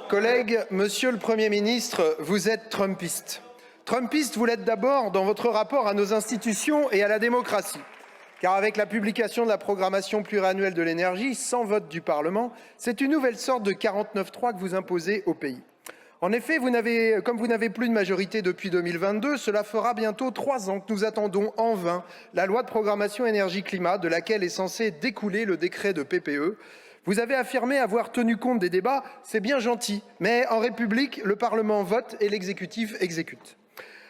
Collègues, monsieur le Premier ministre, vous êtes trumpiste. Trumpiste, vous l'êtes d'abord dans votre rapport à nos institutions et à la démocratie. Car avec la publication de la programmation pluriannuelle de l'énergie, sans vote du Parlement, c'est une nouvelle sorte de 49.3 que vous imposez au pays. En effet, comme vous n'avez plus de majorité depuis 2022, cela fera bientôt 3 ans que nous attendons en vain la loi de programmation énergie-climat de laquelle est censé découler le décret de PPE. Vous avez affirmé avoir tenu compte des débats, c'est bien gentil, mais en République, le Parlement vote et l'exécutif exécute.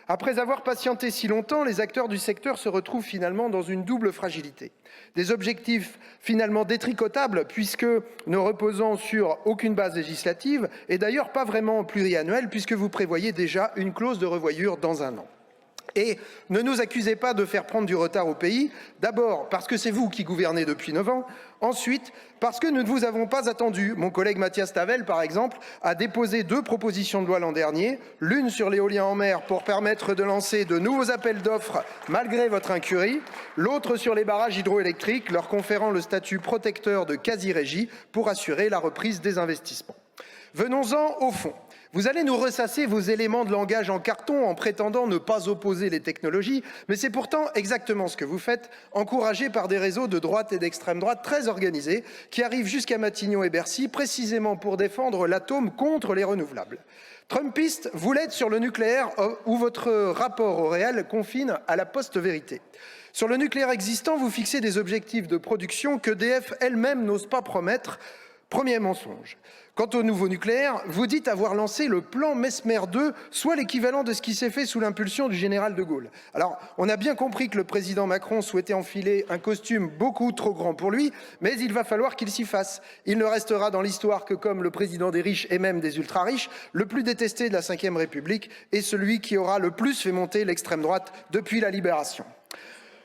Après avoir patienté si longtemps, les acteurs du secteur se retrouvent finalement dans une double fragilité. Des objectifs finalement détricotables puisque ne reposant sur aucune base législative et d'ailleurs pas vraiment pluriannuelle puisque vous prévoyez déjà une clause de revoyure dans 1 an. Et ne nous accusez pas de faire prendre du retard au pays, d'abord parce que c'est vous qui gouvernez depuis 9 ans, ensuite parce que nous ne vous avons pas attendu. Mon collègue Matthias Tavel, par exemple, a déposé 2 propositions de loi l'an dernier, l'une sur l'éolien en mer pour permettre de lancer de nouveaux appels d'offres malgré votre incurie, l'autre sur les barrages hydroélectriques, leur conférant le statut protecteur de quasi-régie pour assurer la reprise des investissements. Venons-en au fond. Vous allez nous ressasser vos éléments de langage en carton en prétendant ne pas opposer les technologies, mais c'est pourtant exactement ce que vous faites, encouragés par des réseaux de droite et d'extrême droite très organisés qui arrivent jusqu'à Matignon et Bercy précisément pour défendre l'atome contre les renouvelables. Trumpiste, vous l'êtes sur le nucléaire où votre rapport au réel confine à la post-vérité. Sur le nucléaire existant, vous fixez des objectifs de production qu'EDF elle-même n'ose pas promettre. Premier mensonge. Quant au nouveau nucléaire, vous dites avoir lancé le plan Mesmer 2, soit l'équivalent de ce qui s'est fait sous l'impulsion du général de Gaulle. Alors, on a bien compris que le président Macron souhaitait enfiler un costume beaucoup trop grand pour lui, mais il va falloir qu'il s'y fasse. Il ne restera dans l'histoire que comme le président des riches et même des ultra-riches, le plus détesté de la Ve République et celui qui aura le plus fait monter l'extrême droite depuis la Libération.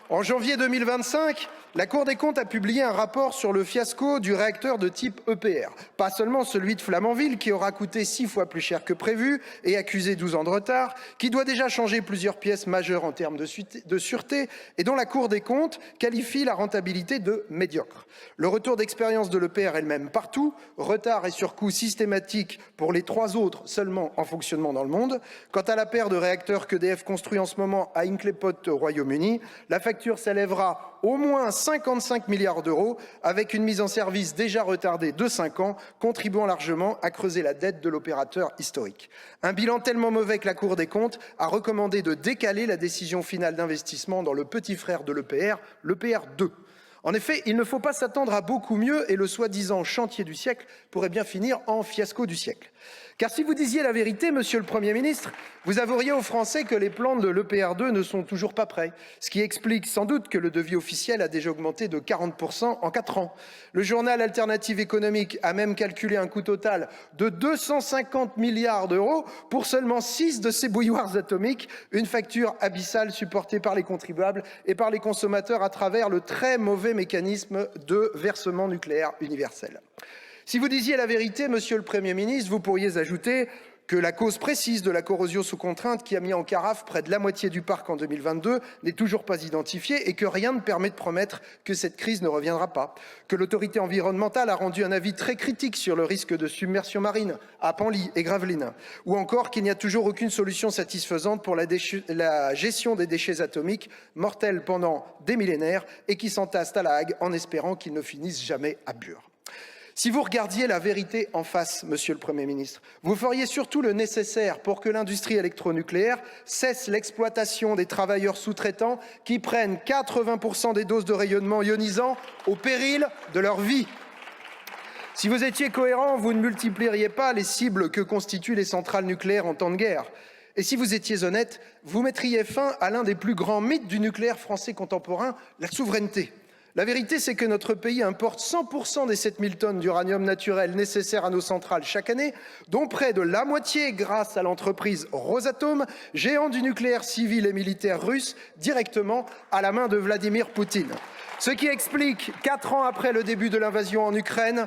En janvier 2025, la Cour des comptes a publié un rapport sur le fiasco du réacteur de type EPR. Pas seulement celui de Flamanville, qui aura coûté 6 fois plus cher que prévu et accusé 12 ans de retard, qui doit déjà changer plusieurs pièces majeures en termes de sûreté et dont la Cour des comptes qualifie la rentabilité de médiocre. Le retour d'expérience de l'EPR est le même partout, retard et surcoût systématiques pour les 3 autres seulement en fonctionnement dans le monde. Quant à la paire de réacteurs qu'EDF construit en ce moment à Hinkley Point au Royaume-Uni, la facture s'élèvera au moins 55 milliards d'euros, avec une mise en service déjà retardée de 5 ans, contribuant largement à creuser la dette de l'opérateur historique. Un bilan tellement mauvais que la Cour des comptes a recommandé de décaler la décision finale d'investissement dans le petit frère de l'EPR, l'EPR 2. En effet, il ne faut pas s'attendre à beaucoup mieux et le soi-disant chantier du siècle pourrait bien finir en fiasco du siècle. Car si vous disiez la vérité, monsieur le Premier ministre, vous avoueriez aux Français que les plans de l'EPR 2 ne sont toujours pas prêts, ce qui explique sans doute que le devis officiel a déjà augmenté de 40% en 4 ans. Le journal Alternative économique a même calculé un coût total de 250 milliards d'euros pour seulement 6 de ces bouilloires atomiques, une facture abyssale supportée par les contribuables et par les consommateurs à travers le très mauvais mécanisme de versement nucléaire universel. Si vous disiez la vérité, monsieur le Premier ministre, vous pourriez ajouter que la cause précise de la corrosion sous contrainte qui a mis en carafe près de la moitié du parc en 2022 n'est toujours pas identifiée et que rien ne permet de promettre que cette crise ne reviendra pas. Que l'autorité environnementale a rendu un avis très critique sur le risque de submersion marine à Penly et Gravelines. Ou encore qu'il n'y a toujours aucune solution satisfaisante pour la gestion des déchets atomiques mortels pendant des millénaires et qui s'entassent à La Hague en espérant qu'ils ne finissent jamais à Bure. Si vous regardiez la vérité en face, monsieur le Premier ministre, vous feriez surtout le nécessaire pour que l'industrie électronucléaire cesse l'exploitation des travailleurs sous-traitants qui prennent 80% des doses de rayonnement ionisant au péril de leur vie. Si vous étiez cohérent, vous ne multiplieriez pas les cibles que constituent les centrales nucléaires en temps de guerre. Et si vous étiez honnête, vous mettriez fin à l'un des plus grands mythes du nucléaire français contemporain, la souveraineté. La vérité, c'est que notre pays importe 100% des 7000 tonnes d'uranium naturel nécessaires à nos centrales chaque année, dont près de la moitié grâce à l'entreprise Rosatom, géant du nucléaire civil et militaire russe, directement à la main de Vladimir Poutine. Ce qui explique, 4 ans après le début de l'invasion en Ukraine,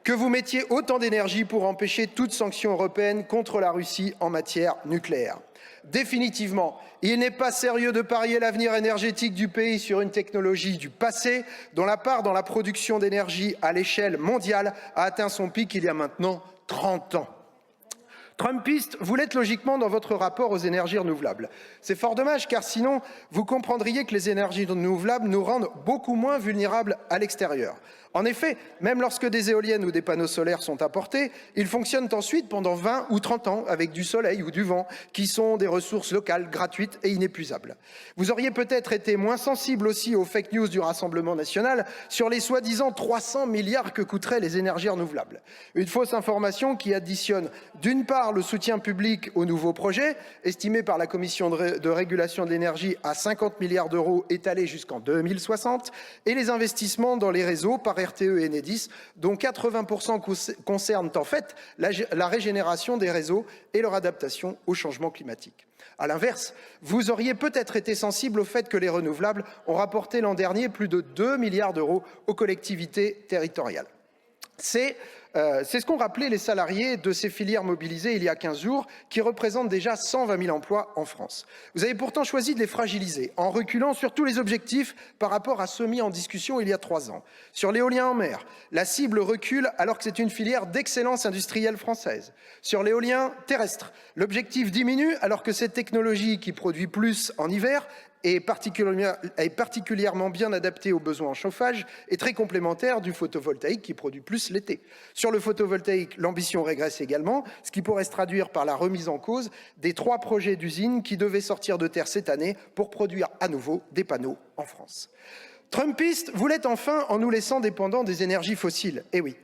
que vous mettiez autant d'énergie pour empêcher toute sanction européenne contre la Russie en matière nucléaire. Définitivement, il n'est pas sérieux de parier l'avenir énergétique du pays sur une technologie du passé dont la part dans la production d'énergie à l'échelle mondiale a atteint son pic il y a maintenant 30 ans. Trumpiste, vous l'êtes logiquement dans votre rapport aux énergies renouvelables. C'est fort dommage car sinon, vous comprendriez que les énergies renouvelables nous rendent beaucoup moins vulnérables à l'extérieur. En effet, même lorsque des éoliennes ou des panneaux solaires sont apportés, ils fonctionnent ensuite pendant 20 ou 30 ans avec du soleil ou du vent, qui sont des ressources locales gratuites et inépuisables. Vous auriez peut-être été moins sensible aussi aux fake news du Rassemblement national sur les soi-disant 300 milliards que coûteraient les énergies renouvelables. Une fausse information qui additionne d'une part le soutien public aux nouveaux projets, estimé par la Commission de régulation de l'énergie à 50 milliards d'euros étalés jusqu'en 2060, et les investissements dans les réseaux par RTE et Enedis, dont 80% concernent en fait la régénération des réseaux et leur adaptation au changement climatique. À l'inverse, vous auriez peut-être été sensible au fait que les renouvelables ont rapporté l'an dernier plus de 2 milliards d'euros aux collectivités territoriales. C'est ce qu'ont rappelé les salariés de ces filières mobilisées il y a 15 jours, qui représentent déjà 120 000 emplois en France. Vous avez pourtant choisi de les fragiliser en reculant sur tous les objectifs par rapport à ceux mis en discussion il y a 3 ans. Sur l'éolien en mer, la cible recule alors que c'est une filière d'excellence industrielle française. Sur l'éolien terrestre, l'objectif diminue alors que cette technologie qui produit plus en hiver est particulièrement bien adapté aux besoins en chauffage et très complémentaire du photovoltaïque qui produit plus l'été. Sur le photovoltaïque, l'ambition régresse également, ce qui pourrait se traduire par la remise en cause des 3 projets d'usines qui devaient sortir de terre cette année pour produire à nouveau des panneaux en France. Trumpiste, vous l'êtes enfin en nous laissant dépendants des énergies fossiles. Eh oui.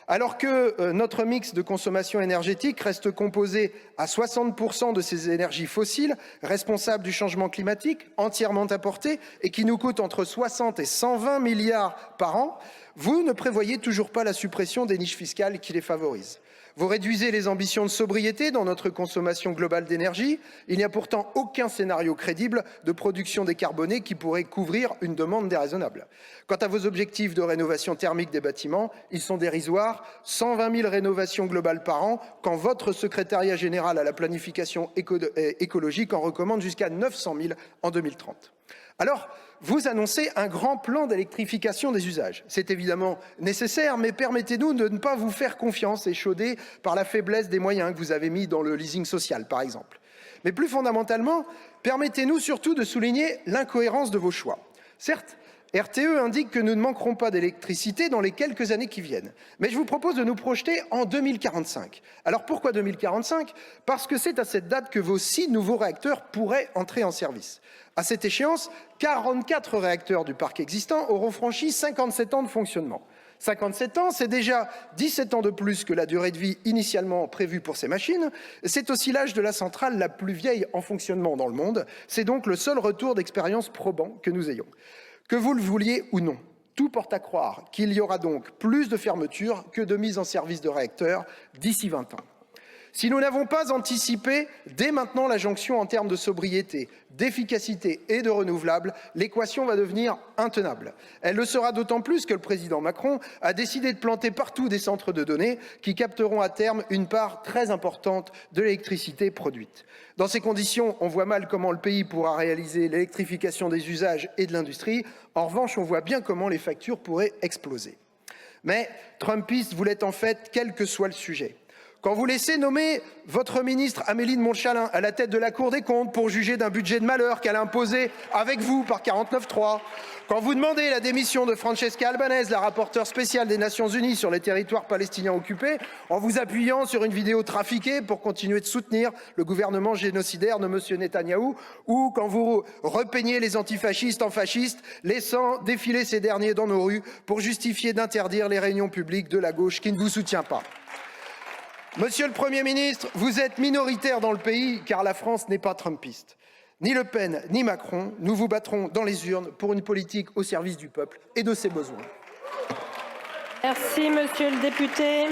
Alors que notre mix de consommation énergétique reste composé à 60% de ces énergies fossiles, responsables du changement climatique, entièrement importées et qui nous coûtent entre 60 et 120 milliards par an, vous ne prévoyez toujours pas la suppression des niches fiscales qui les favorisent. Vous réduisez les ambitions de sobriété dans notre consommation globale d'énergie. Il n'y a pourtant aucun scénario crédible de production décarbonée qui pourrait couvrir une demande déraisonnable. Quant à vos objectifs de rénovation thermique des bâtiments, ils sont dérisoires. 120 000 rénovations globales par an, quand votre secrétariat général à la planification écologique en recommande jusqu'à 900 000 en 2030. Alors, vous annoncez un grand plan d'électrification des usages. C'est évidemment nécessaire, mais permettez-nous de ne pas vous faire confiance échaudée par la faiblesse des moyens que vous avez mis dans le leasing social, par exemple. Mais plus fondamentalement, permettez-nous surtout de souligner l'incohérence de vos choix. Certes, RTE indique que nous ne manquerons pas d'électricité dans les quelques années qui viennent. Mais je vous propose de nous projeter en 2045. Alors pourquoi 2045 ? Parce que c'est à cette date que vos 6 nouveaux réacteurs pourraient entrer en service. À cette échéance, 44 réacteurs du parc existant auront franchi 57 ans de fonctionnement. 57 ans, c'est déjà 17 ans de plus que la durée de vie initialement prévue pour ces machines. C'est aussi l'âge de la centrale la plus vieille en fonctionnement dans le monde. C'est donc le seul retour d'expérience probant que nous ayons. Que vous le vouliez ou non, tout porte à croire qu'il y aura donc plus de fermetures que de mise en service de réacteurs d'ici 20 ans. Si nous n'avons pas anticipé dès maintenant la jonction en termes de sobriété, d'efficacité et de renouvelables, l'équation va devenir intenable. Elle le sera d'autant plus que le président Macron a décidé de planter partout des centres de données qui capteront à terme une part très importante de l'électricité produite. Dans ces conditions, on voit mal comment le pays pourra réaliser l'électrification des usages et de l'industrie. En revanche, on voit bien comment les factures pourraient exploser. Mais Trumpiste, vous l'êtes en fait, quel que soit le sujet. Quand vous laissez nommer votre ministre Amélie de Montchalin à la tête de la Cour des comptes pour juger d'un budget de malheur qu'elle a imposé avec vous par 49.3, quand vous demandez la démission de Francesca Albanese, la rapporteure spéciale des Nations Unies sur les territoires palestiniens occupés, en vous appuyant sur une vidéo trafiquée pour continuer de soutenir le gouvernement génocidaire de M. Netanyahou, ou quand vous repeignez les antifascistes en fascistes, laissant défiler ces derniers dans nos rues pour justifier d'interdire les réunions publiques de la gauche qui ne vous soutient pas. Monsieur le Premier ministre, vous êtes minoritaire dans le pays car la France n'est pas trumpiste. Ni Le Pen, ni Macron, nous vous battrons dans les urnes pour une politique au service du peuple et de ses besoins. Merci, monsieur le député.